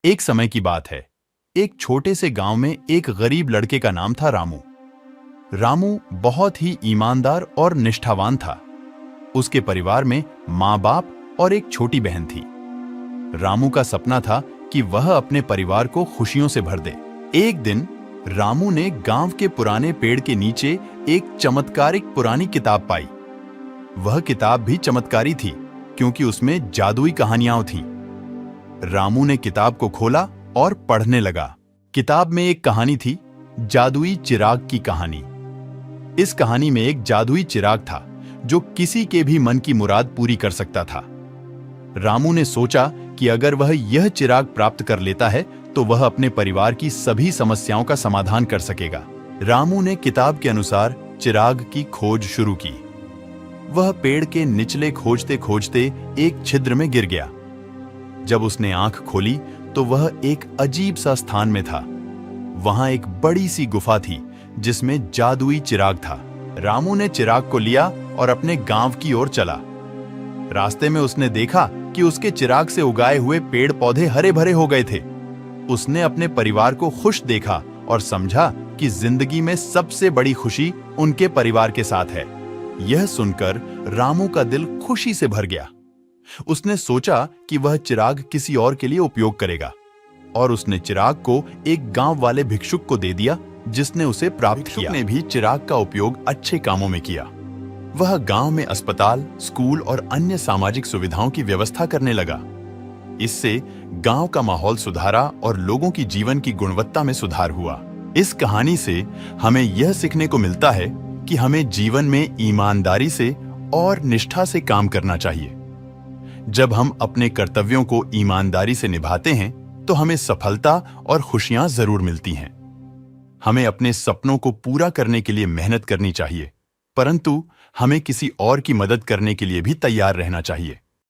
एक समय की बात है। एक छोटे से गांव में एक गरीब लड़के का नाम था रामू। रामू बहुत ही ईमानदार और निष्ठावान था। उसके परिवार में माँ बाप और एक छोटी बहन थी। रामू का सपना था कि वह अपने परिवार को खुशियों से भर दे। एक दिन रामू ने गांव के पुराने पेड़ के नीचे एक चमत्कारिक पुरानी किताब पाई। वह किताब भी चमत्कारी थी क्योंकि उसमें जादुई कहानियां थीं। रामू ने किताब को खोला और पढ़ने लगा। किताब में एक कहानी थी, जादुई चिराग की कहानी। इस कहानी में एक जादुई चिराग था जो किसी के भी मन की मुराद पूरी कर सकता था। रामू ने सोचा कि अगर वह यह चिराग प्राप्त कर लेता है तो वह अपने परिवार की सभी समस्याओं का समाधान कर सकेगा। रामू ने किताब के अनुसार चिराग की खोज शुरू की। वह पेड़ के निचले खोजते खोजते एक छिद्र में गिर गया। जब उसने आंख खोली तो वह एक अजीब सा स्थान में था। वहां एक बड़ी सी गुफा थी जिसमें जादुई चिराग था। रामू ने चिराग को लिया और अपने गांव की ओर चला। रास्ते में उसने देखा कि उसके चिराग से उगाए हुए पेड़ पौधे हरे भरे हो गए थे। उसने अपने परिवार को खुश देखा और समझा कि जिंदगी में सबसे बड़ी खुशी उनके परिवार के साथ है। यह सुनकर रामू का दिल खुशी से भर गया। उसने सोचा कि वह चिराग किसी और के लिए उपयोग करेगा और उसने चिराग को एक गांव वाले भिक्षुक को दे दिया जिसने उसे प्राप्त किया। भिक्षुक ने भी चिराग का उपयोग अच्छे कामों में किया। वह गांव में अस्पताल, स्कूल और अन्य सामाजिक सुविधाओं की व्यवस्था करने लगा। इससे गांव का माहौल सुधारा और लोगों की जीवन की गुणवत्ता में सुधार हुआ। इस कहानी से हमें यह सीखने को मिलता है कि हमें जीवन में ईमानदारी से और निष्ठा से काम करना चाहिए। जब हम अपने कर्तव्यों को ईमानदारी से निभाते हैं तो हमें सफलता और खुशियां जरूर मिलती हैं। हमें अपने सपनों को पूरा करने के लिए मेहनत करनी चाहिए, परंतु हमें किसी और की मदद करने के लिए भी तैयार रहना चाहिए।